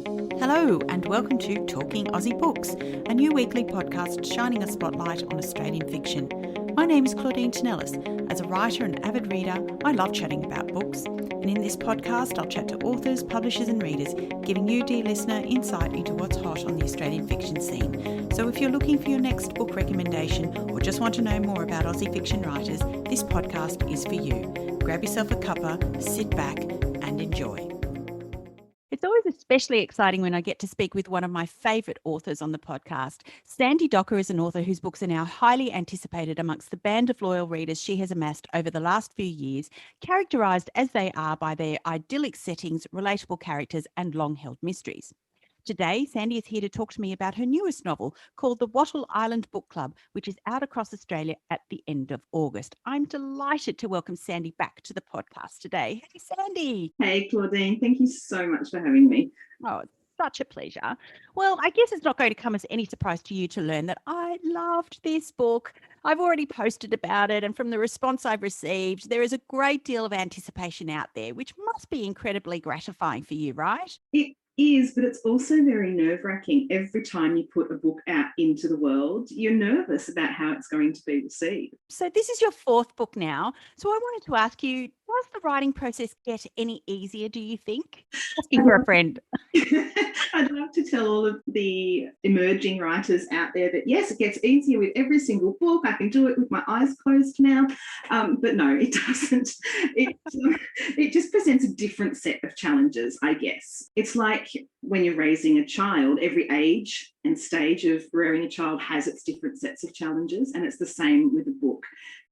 Hello and welcome to Talking Aussie Books, a new weekly podcast shining a spotlight on Australian fiction. My name is Claudine Tonellis. As a writer and avid reader, I love chatting about books. And in this podcast, I'll chat to authors, publishers and readers, giving you, dear listener, insight into what's hot on the Australian fiction scene. So if you're looking for your next book recommendation or just want to know more about Aussie fiction writers, this podcast is for you. Grab yourself a cuppa, sit back and enjoy. It's always especially exciting when I get to speak with one of my favourite authors on the podcast. Sandie Docker is an author whose books are now highly anticipated amongst the band of loyal readers she has amassed over the last few years, characterised as they are by their idyllic settings, relatable characters and long-held mysteries. Today, Sandie is here to talk to me about her newest novel called The Wattle Island Book Club, which is out across Australia at the end of August. I'm delighted to welcome Sandie back to the podcast today. Hey, Sandie. Hey, Claudine. Thank you so much for having me. Oh, it's such a pleasure. Well, I guess it's not going to come as any surprise to you to learn that I loved this book. I've already posted about it, and from the response I've received, there is a great deal of anticipation out there, which must be incredibly gratifying for you, right? It is, but it's also very nerve-wracking. Every time you put a book out into the world, you're nervous about how it's going to be received. So this is your fourth book now. So I wanted to ask you, does the writing process get any easier, do you think? Asking for a friend. I'd love to tell all of the emerging writers out there that, yes, it gets easier with every single book. I can do it with my eyes closed now. But no, it doesn't. It just presents a different set of challenges, I guess. It's like when you're raising a child, every age and stage of rearing a child has its different sets of challenges, and it's the same with a book.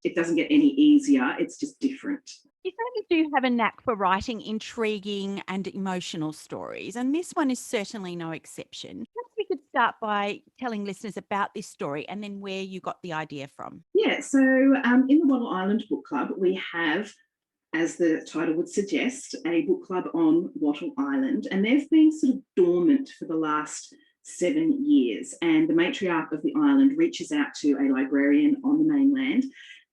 It doesn't get any easier, it's just different. You certainly do have a knack for writing intriguing and emotional stories, and this one is certainly no exception. Perhaps we could start by telling listeners about this story and then where you got the idea from. Yeah, so in the Wattle Island Book Club, we have, as the title would suggest, a book club on Wattle Island, and they've been sort of dormant for the last 7 years. And the matriarch of the island reaches out to a librarian on the mainland,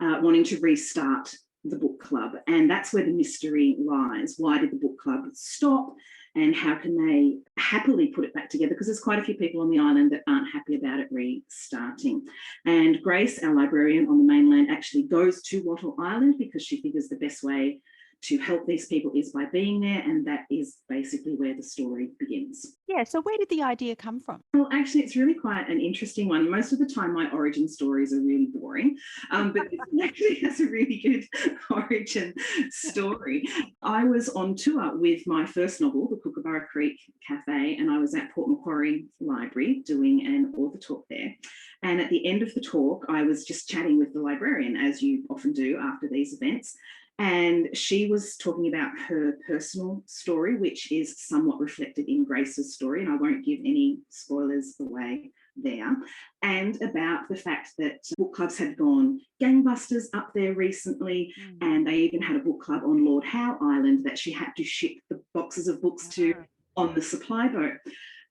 wanting to restart the book club. And that's where the mystery lies. Why did the book club stop? And how can they happily put it back together? Because there's quite a few people on the island that aren't happy about it restarting. And Grace, our librarian on the mainland, actually goes to Wattle Island because she figures the best way to help these people is by being there, and that is basically where the story begins. Yeah, so where did the idea come from? Well, actually, it's really quite an interesting one. Most of the time, my origin stories are really boring, but this actually has a really good origin story. I was on tour with my first novel, The Kookaburra Creek Cafe, and I was at Port Macquarie Library doing an author talk there. And at the end of the talk, I was just chatting with the librarian, as you often do after these events. And she was talking about her personal story, which is somewhat reflected in Grace's story, and I won't give any spoilers away there, and about the fact that book clubs had gone gangbusters up there recently, and they even had a book club on Lord Howe Island that she had to ship the boxes of books to on the supply boat.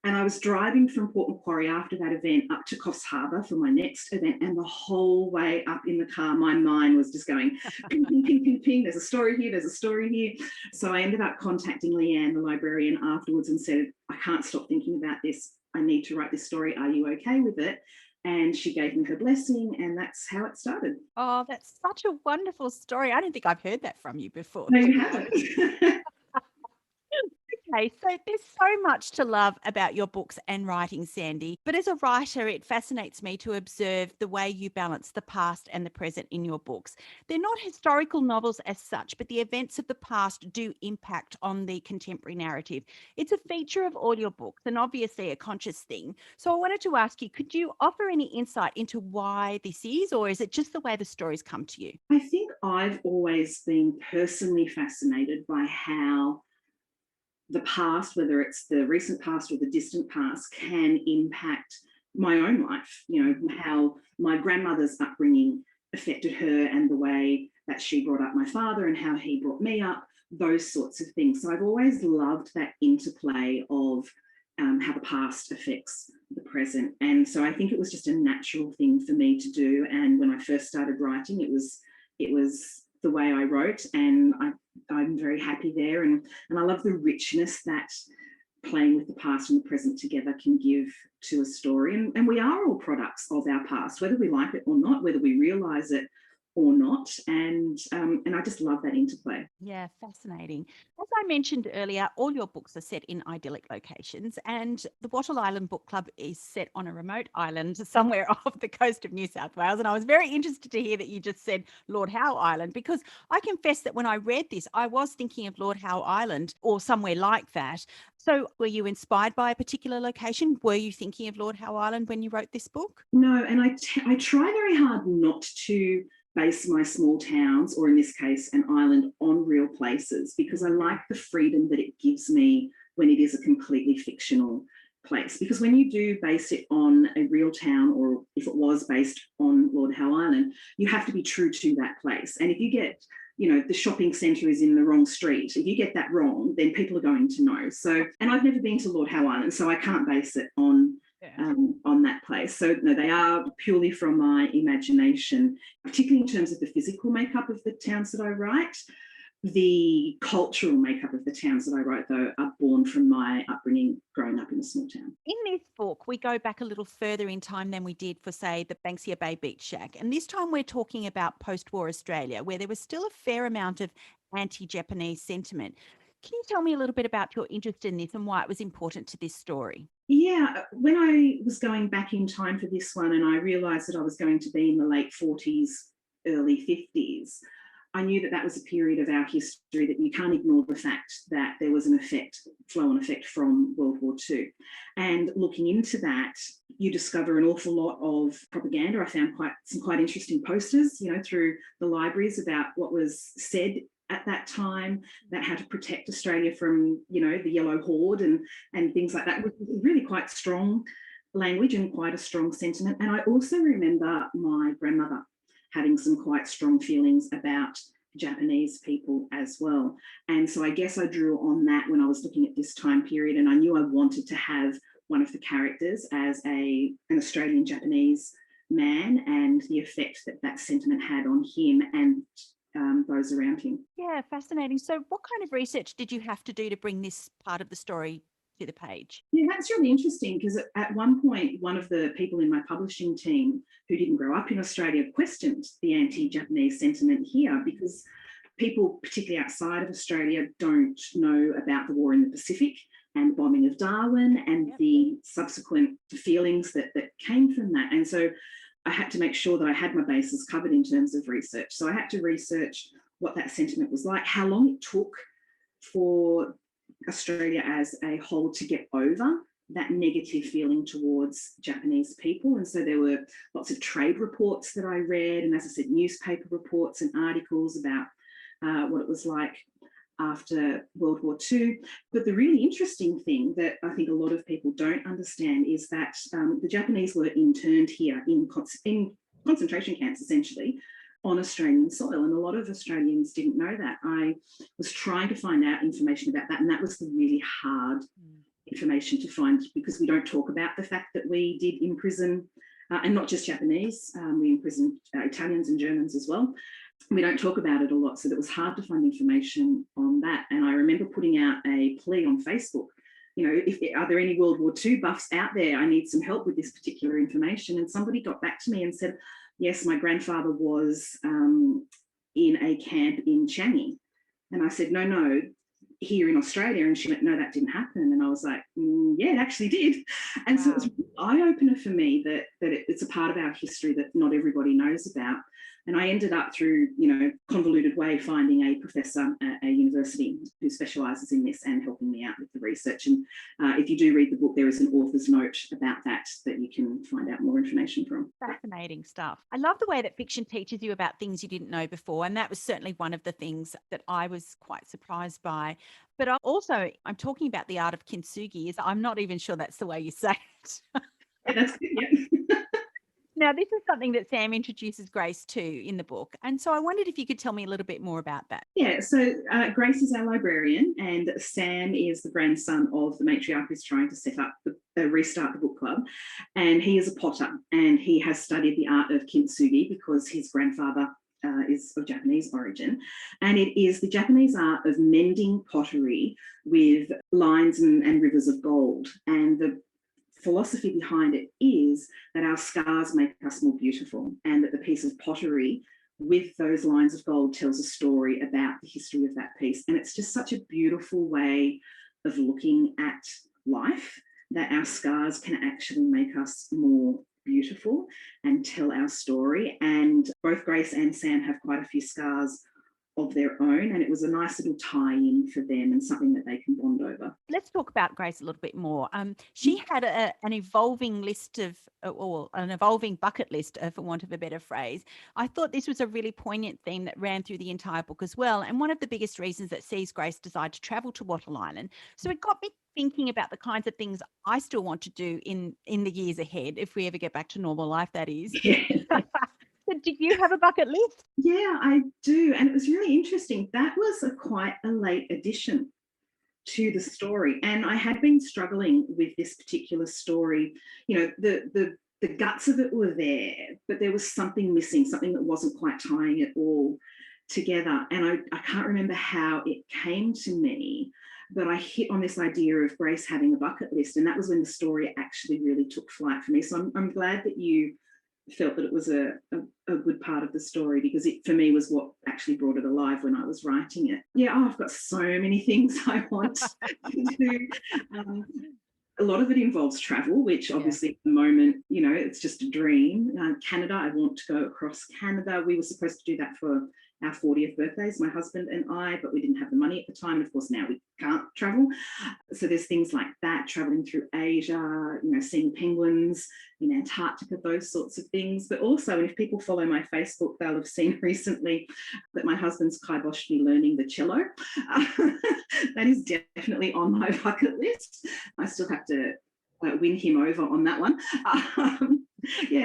And I was driving from Port Macquarie after that event up to Coffs Harbour for my next event, and the whole way up in the car, my mind was just going, ping, ping, ping, ping, ping, there's a story here, there's a story here. So I ended up contacting Leanne, the librarian, afterwards and said, I can't stop thinking about this. I need to write this story. Are you okay with it? And she gave me her blessing, and that's how it started. Oh, that's such a wonderful story. I don't think I've heard that from you before. No, you haven't. Okay, so there's so much to love about your books and writing, Sandie. But as a writer, it fascinates me to observe the way you balance the past and the present in your books. They're not historical novels as such, but the events of the past do impact on the contemporary narrative. It's a feature of all your books and obviously a conscious thing. So I wanted to ask you, could you offer any insight into why this is, or is it just the way the stories come to you? I think I've always been personally fascinated by how the past, whether it's the recent past or the distant past, can impact my own life. You know, how my grandmother's upbringing affected her and the way that she brought up my father and how he brought me up, those sorts of things. So I've always loved that interplay of how the past affects the present. And so I think it was just a natural thing for me to do. And when I first started writing, it was the way I wrote, and I'm very happy there. And I love the richness that playing with the past and the present together can give to a story. And we are all products of our past, whether we like it or not, whether we realise it or not. And I just love that interplay. Yeah, fascinating. As I mentioned earlier, all your books are set in idyllic locations, and the Wattle Island Book Club is set on a remote island somewhere off the coast of New South Wales. And I was very interested to hear that you just said Lord Howe Island, because I confess that when I read this, I was thinking of Lord Howe Island or somewhere like that. So were you inspired by a particular location? Were you thinking of Lord Howe Island when you wrote this book? No, and I try very hard not to base my small towns, or in this case, an island, on real places, because I like the freedom that it gives me when it is a completely fictional place. Because when you do base it on a real town, or if it was based on Lord Howe Island, you have to be true to that place. And if you get, the shopping centre is in the wrong street, if you get that wrong, then people are going to know. So, and I've never been to Lord Howe Island, so I can't base it on that place. So no, they are purely from my imagination, particularly in terms of the physical makeup of the towns that I write. The cultural makeup of the towns that I write, though, are born from my upbringing growing up in a small town. In this book, we go back a little further in time than we did for, say, the Banksia Bay Beach Shack. And this time we're talking about post-war Australia, where there was still a fair amount of anti-Japanese sentiment. Can you tell me a little bit about your interest in this and why it was important to this story? Yeah, when I was going back in time for this one and I realised that I was going to be in the late 40s, early 50s, I knew that that was a period of our history that you can't ignore the fact that there was an flow-on effect from World War II. And looking into that, you discover an awful lot of propaganda. I found some quite interesting posters, through the libraries about what was said at that time, about how to protect Australia from, the Yellow Horde and things like that. It was really quite strong language and quite a strong sentiment. And I also remember my grandmother having some quite strong feelings about Japanese people as well. And so I guess I drew on that when I was looking at this time period, and I knew I wanted to have one of the characters as an Australian Japanese man and the effect that sentiment had on him and those around him. Yeah, fascinating. So what kind of research did you have to do to bring this part of the story to the page? Yeah, that's really interesting, because at one point, one of the people in my publishing team who didn't grow up in Australia questioned the anti-Japanese sentiment here, because people, particularly outside of Australia, don't know about the war in the Pacific and the bombing of Darwin and the subsequent feelings that came from that. And so I had to make sure that I had my bases covered in terms of research. So I had to research what that sentiment was like, how long it took for Australia as a whole to get over that negative feeling towards Japanese people. And so there were lots of trade reports that I read, and as I said, newspaper reports and articles about what it was like after World War II. But the really interesting thing that I think a lot of people don't understand is that the Japanese were interned here in concentration camps, essentially, on Australian soil. And a lot of Australians didn't know that. I was trying to find out information about that, and that was the really hard information to find, because we don't talk about the fact that we did imprison, and not just Japanese, we imprisoned Italians and Germans as well. We don't talk about it a lot, so it was hard to find information on that. And I remember putting out a plea on Facebook, are there any World War II buffs out there? I need some help with this particular information. And somebody got back to me and said, yes, my grandfather was in a camp in Changi. And I said, no, here in Australia. And she went, no, that didn't happen. And I was like, yeah, it actually did. And so it was an eye-opener for me that it's a part of our history that not everybody knows about. And I ended up through, convoluted way, finding a professor at a university who specialises in this and helping me out with the research. And if you do read the book, there is an author's note about that you can find out more information from. Fascinating stuff. I love the way that fiction teaches you about things you didn't know before. And that was certainly one of the things that I was quite surprised by. But I'm talking about the art of kintsugi. I'm not even sure that's the way you say it. Yeah, that's good, yeah. Now, this is something that Sam introduces Grace to in the book. And so I wondered if you could tell me a little bit more about that. Yeah, so Grace is our librarian, and Sam is the grandson of the matriarch who's trying to restart the book club. And he is a potter, and he has studied the art of kintsugi because his grandfather is of Japanese origin, and it is the Japanese art of mending pottery with lines and rivers of gold. And the philosophy behind it is that our scars make us more beautiful, and that the piece of pottery with those lines of gold tells a story about the history of that piece. And it's just such a beautiful way of looking at life, that our scars can actually make us more beautiful and tell our story. And both Grace and Sam have quite a few scars of their own, and it was a nice little tie-in for them and something that they can bond over. Let's talk about Grace a little bit more. She had an evolving list of, or an evolving bucket list, for want of a better phrase. I thought this was a really poignant theme that ran through the entire book as well, and one of the biggest reasons that sees Grace decide to travel to Wattle Island. So it got me thinking about the kinds of things I still want to do in the years ahead, if we ever get back to normal life, that is. Yeah. So do you have a bucket list? Yeah, I do. And it was really interesting. That was quite a late addition to the story. And I had been struggling with this particular story. You know, the guts of it were there, but there was something missing, something that wasn't quite tying it all together. And I can't remember how it came to me, but I hit on this idea of Grace having a bucket list. And that was when the story actually really took flight for me. So I'm glad that you felt that it was a good part of the story, because it for me was what actually brought it alive when I was writing it. I've got so many things I want to do. A lot of it involves travel, which obviously at the moment, it's just a dream. Canada, I want to go across Canada. We were supposed to do that for our 40th birthdays, my husband and I, but we didn't have the money at the time. And of course, now we can't travel. So there's things like that, traveling through Asia, seeing penguins in Antarctica, those sorts of things. But also, and if people follow my Facebook, they'll have seen recently that my husband's kiboshed me learning the cello. That is definitely on my bucket list. I still have to win him over on that one.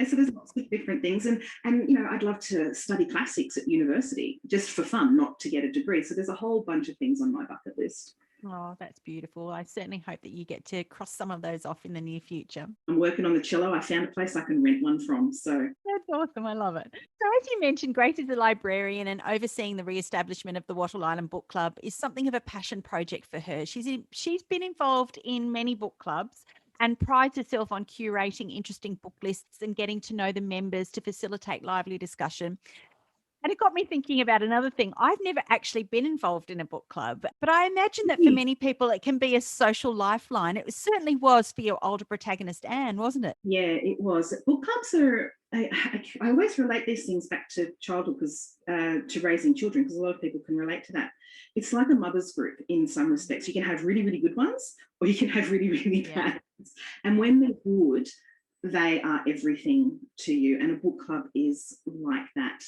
So there's lots of different things, and I'd love to study classics at university just for fun, not to get a degree. So there's a whole bunch of things on my bucket list. Oh, that's beautiful. I certainly hope that you get to cross some of those off in the near future. I'm working on the cello. I found a place I can rent one from. So that's awesome. I love it. So as you mentioned, Grace is a librarian, and overseeing the re-establishment of the Wattle Island Book Club is something of a passion project for her. She's been involved in many book clubs and prides herself on curating interesting book lists and getting to know the members to facilitate lively discussion. And it got me thinking about another thing. I've never actually been involved in a book club, but I imagine that for many people, it can be a social lifeline. It certainly was for your older protagonist, Anne, wasn't it? Yeah, it was. Book clubs are, I always relate these things back to childhood, because to raising children, because a lot of people can relate to that. It's like a mother's group in some respects. You can have really, really good ones, or you can have really, really bad ones. And when they're good, they are everything to you, and a book club is like that.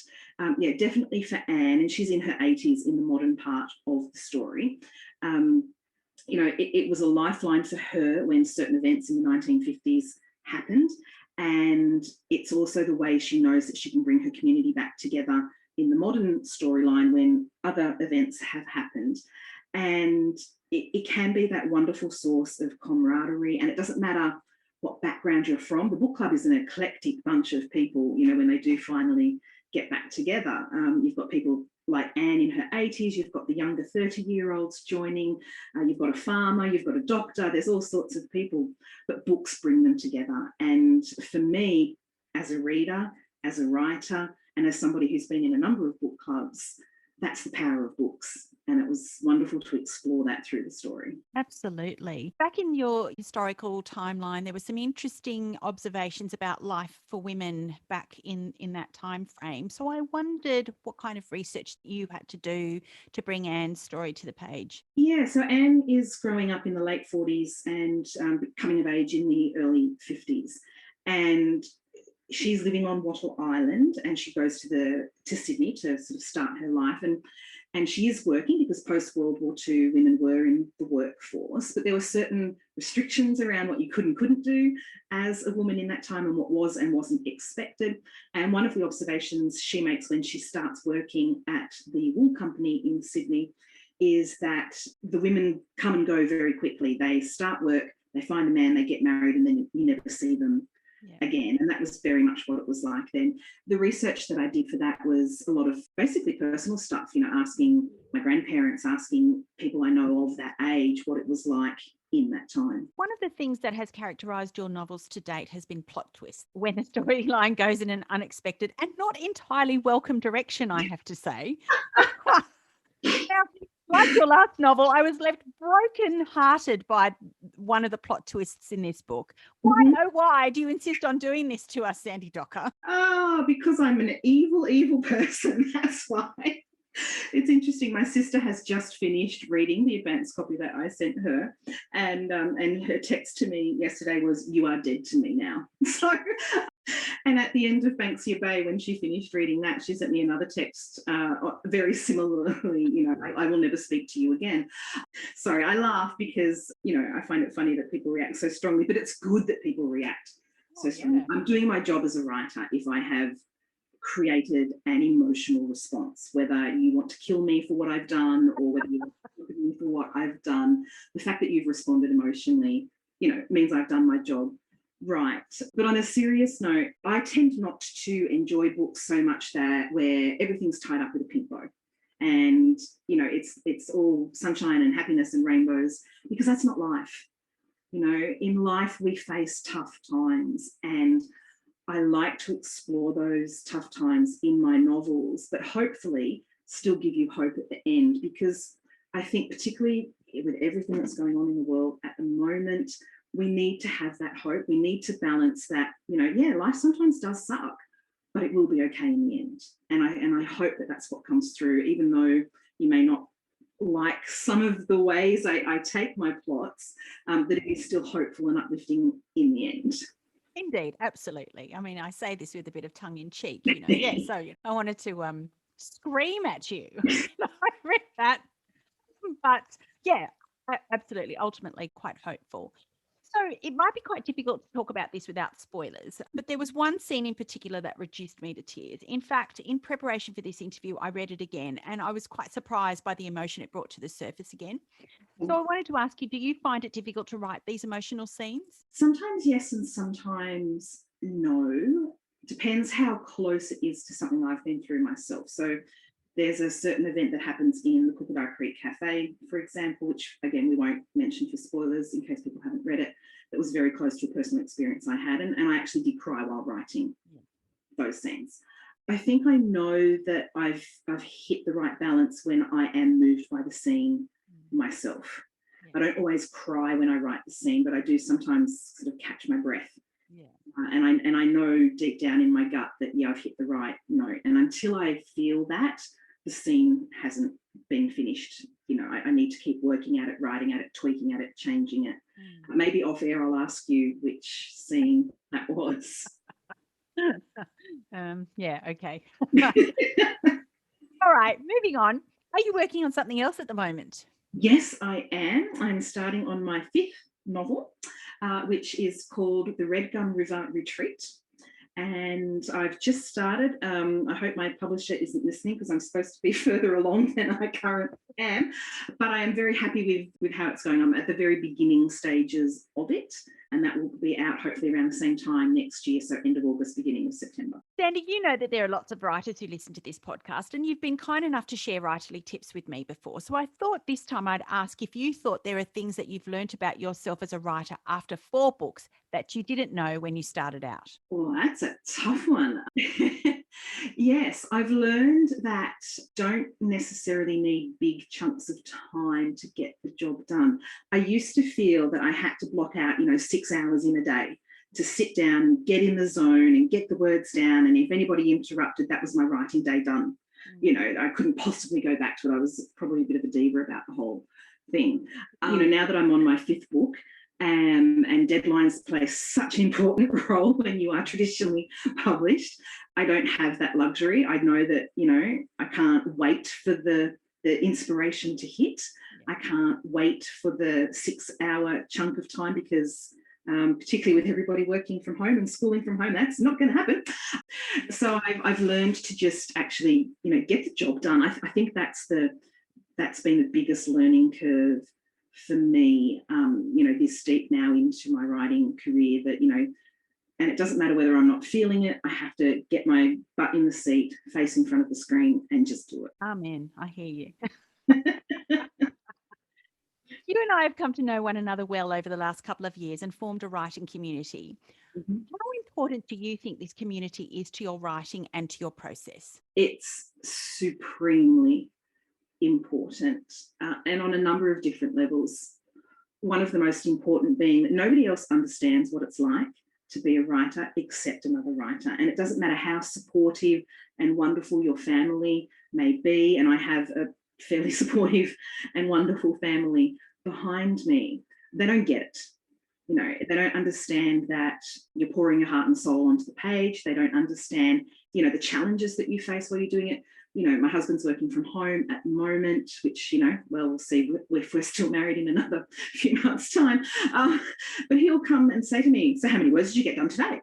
Definitely for Anne, and she's in her 80s in the modern part of the story. It was a lifeline for her when certain events in the 1950s happened, and it's also the way she knows that she can bring her community back together in the modern storyline when other events have happened. And it can be that wonderful source of camaraderie, and it doesn't matter what background you're from. The book club is an eclectic bunch of people, when they do finally get back together. You've got people like Anne in her 80s, you've got the younger 30-year-olds joining, you've got a farmer, you've got a doctor, there's all sorts of people, but books bring them together. And for me, as a reader, as a writer, and as somebody who's been in a number of book clubs, that's the power of books. And it was wonderful to explore that through the story. Absolutely. Back in your historical timeline, there were some interesting observations about life for women back in that time frame. So I wondered what kind of research you had to do to bring Anne's story to the page. Yeah, so Anne is growing up in the late 40s and coming of age in the early 50s. And she's living on Wattle Island, and she goes to Sydney to sort of start her life. And she is working, because post-World War II, women were in the workforce, but there were certain restrictions around what you could and couldn't do as a woman in that time, and what was and wasn't expected. And one of the observations she makes when she starts working at the wool company in Sydney is that the women come and go very quickly. They start work, they find a man, they get married, and then you never see them again. And that was very much what it was like then. The research that I did for that was a lot of basically personal stuff, asking my grandparents, asking people I know of that age what it was like in that time. One of the things that has characterised your novels to date has been plot twists, when the storyline goes in an unexpected and not entirely welcome direction, I have to say. Now, like your last novel, I was left broken-hearted by one of the plot twists in this book. Why, oh why do you insist on doing this to us, Sandie Docker? Oh, because I'm an evil, evil person. That's why. It's interesting. My sister has just finished reading the advanced copy that I sent her, and her text to me yesterday was, "You are dead to me now." So, and at the end of Banksia Bay, when she finished reading that, she sent me another text very similarly, I will never speak to you again. Sorry, I laugh because, I find it funny that people react so strongly, but it's good that people react so strongly. Yeah. I'm doing my job as a writer if I have created an emotional response, whether you want to kill me for what I've done or whether you want to look at me for what I've done. The fact that you've responded emotionally, means I've done my job right. But on a serious note, I tend not to enjoy books so much where everything's tied up with a pink bow and it's all sunshine and happiness and rainbows, because that's not life. In life we face tough times, and I like to explore those tough times in my novels, but hopefully still give you hope at the end, because I think particularly with everything that's going on in the world at the moment, we need to have that hope. We need to balance that, life sometimes does suck, but it will be okay in the end. And I hope that that's what comes through, even though you may not like some of the ways I take my plots, that it is still hopeful and uplifting in the end. Indeed, absolutely. I mean, I say this with a bit of tongue in cheek, Yeah, so I wanted to scream at you. I read that, but yeah, absolutely. Ultimately, quite hopeful. So it might be quite difficult to talk about this without spoilers, but there was one scene in particular that reduced me to tears. In fact, in preparation for this interview, I read it again and I was quite surprised by the emotion it brought to the surface again. So I wanted to ask you, do you find it difficult to write these emotional scenes? Sometimes yes, and sometimes no. Depends how close it is to something I've been through myself. So there's a certain event that happens in the Kookaburra Creek Cafe, for example, which again, we won't mention for spoilers in case people haven't read it. That was very close to a personal experience I had. And I actually did cry while writing those scenes. I think I know that I've hit the right balance when I am moved by the scene myself. I don't always cry when I write the scene, but I do sometimes sort of catch my breath. And I know deep down in my gut that, I've hit the right note. And until I feel that, the scene hasn't been finished. I need to keep working at it, writing at it, tweaking at it, changing it. Maybe off air I'll ask you which scene that was. Yeah, okay. All right, moving on. Are you working on something else at the moment? Yes, I am. I'm starting on my 5th novel, which is called The Red Gum River Retreat. And I've just started. I hope my publisher isn't listening because I'm supposed to be further along than I currently am. But I am very happy with how it's going. I'm at the very beginning stages of it. And that will be out hopefully around the same time next year. So end of August, beginning of September. Sandie, you know that there are lots of writers who listen to this podcast, and you've been kind enough to share writerly tips with me before. So I thought this time I'd ask if you thought there are things that you've learned about yourself as a writer after 4 books that you didn't know when you started out. Well, that's a tough one. Yes, I've learned that don't necessarily need big chunks of time to get the job done. I used to feel that I had to block out, 6 hours in a day to sit down and get in the zone and get the words down. And if anybody interrupted, that was my writing day done. I couldn't possibly go back to it. I was probably a bit of a diva about the whole thing. Now that I'm on my 5th book, and deadlines play such an important role when you are traditionally published, I don't have that luxury. I know that, I can't wait for the inspiration to hit. I can't wait for the 6-hour chunk of time because particularly with everybody working from home and schooling from home, that's not going to happen. So I've learned to just actually, get the job done. I think that's been the biggest learning curve for me, this deep now into my writing career, that, And it doesn't matter whether I'm not feeling it. I have to get my butt in the seat, face in front of the screen, and just do it. Amen. I hear you. You and I have come to know one another well over the last couple of years and formed a writing community. Mm-hmm. How important do you think this community is to your writing and to your process? It's supremely important, and on a number of different levels. One of the most important being that nobody else understands what it's like to be a writer except another writer. And it doesn't matter how supportive and wonderful your family may be. And I have a fairly supportive and wonderful family behind me. They don't get it. You know, they don't understand that you're pouring your heart and soul onto the page. They don't understand, you know, the challenges that you face while you're doing it. You know, my husband's working from home at the moment, which, you know, well, we'll see if we're still married in another few months' time. But he'll come and say to me, so how many words did you get done today?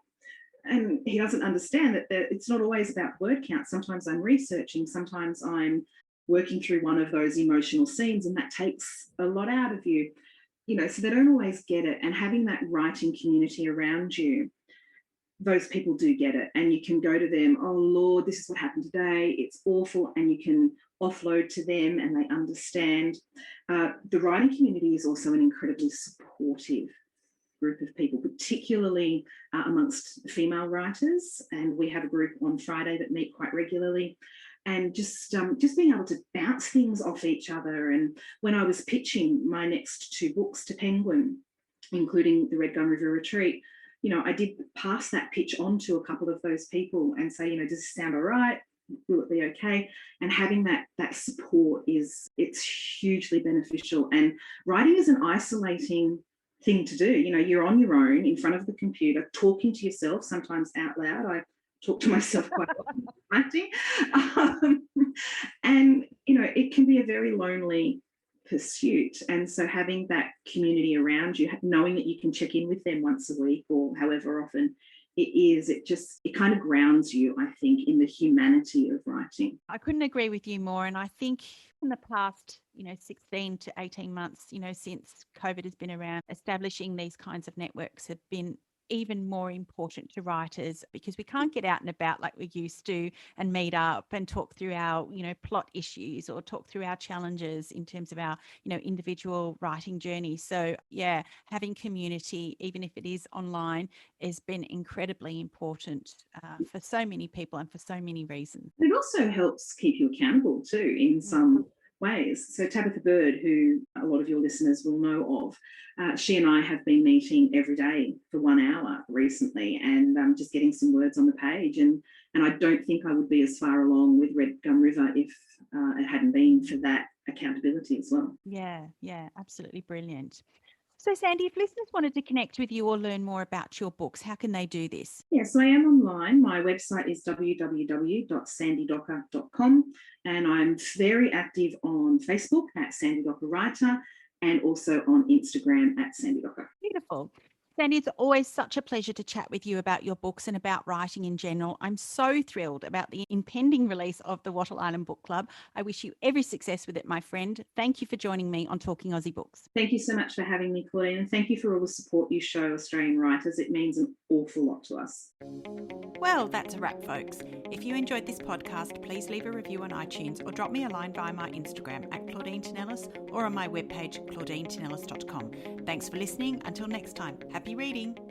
And he doesn't understand that it's not always about word count. Sometimes I'm researching, sometimes I'm working through one of those emotional scenes, and that takes a lot out of you. You know, so they don't always get it. And having that writing community around you, those people do get it, and you can go to them, oh Lord, this is what happened today, it's awful, and you can offload to them and they understand. The writing community is also an incredibly supportive group of people, particularly amongst female writers, and we have a group on Friday that meet quite regularly, and just being able to bounce things off each other. And when I was pitching my next 2 books to Penguin, including the Red Gum River Retreat, you know, I did pass that pitch on to a couple of those people and say, you know, does this sound all right? Will it be okay? And having that support it's hugely beneficial. And writing is an isolating thing to do. You know, you're on your own in front of the computer, talking to yourself, sometimes out loud. I talk to myself quite often writing. And, you know, it can be a very lonely pursuit. And so having that community around you, knowing that you can check in with them once a week or however often it kind of grounds you, I think, in the humanity of writing. I couldn't agree with you more. And I think in the past, 16 to 18 months, since COVID has been around, establishing these kinds of networks have been even more important to writers, because we can't get out and about like we used to and meet up and talk through our, plot issues or talk through our challenges in terms of our, individual writing journey. So yeah, having community, even if it is online, has been incredibly important for so many people and for so many reasons. It also helps keep you accountable too in some ways. So Tabitha Bird, who a lot of your listeners will know of, she and I have been meeting every day for 1 hour recently, and just getting some words on the page. And I don't think I would be as far along with Red Gum River if it hadn't been for that accountability as well. Yeah, absolutely brilliant. So Sandie, if listeners wanted to connect with you or learn more about your books, how can they do this? Yeah, so I am online. My website is www.sandiedocker.com, and I'm very active on Facebook at Sandie Docker Writer, and also on Instagram at Sandie Docker. Beautiful. Sandie, it's always such a pleasure to chat with you about your books and about writing in general. I'm so thrilled about the impending release of the Wattle Island Book Club. I wish you every success with it, my friend. Thank you for joining me on Talking Aussie Books. Thank you so much for having me, Claudine, and thank you for all the support you show Australian writers. It means an awful lot to us. Well, that's a wrap, folks. If you enjoyed this podcast, please leave a review on iTunes or drop me a line via my Instagram at Claudine Tinellis or on my webpage, claudinetинellis.com. Thanks for listening. Until next time, happy reading.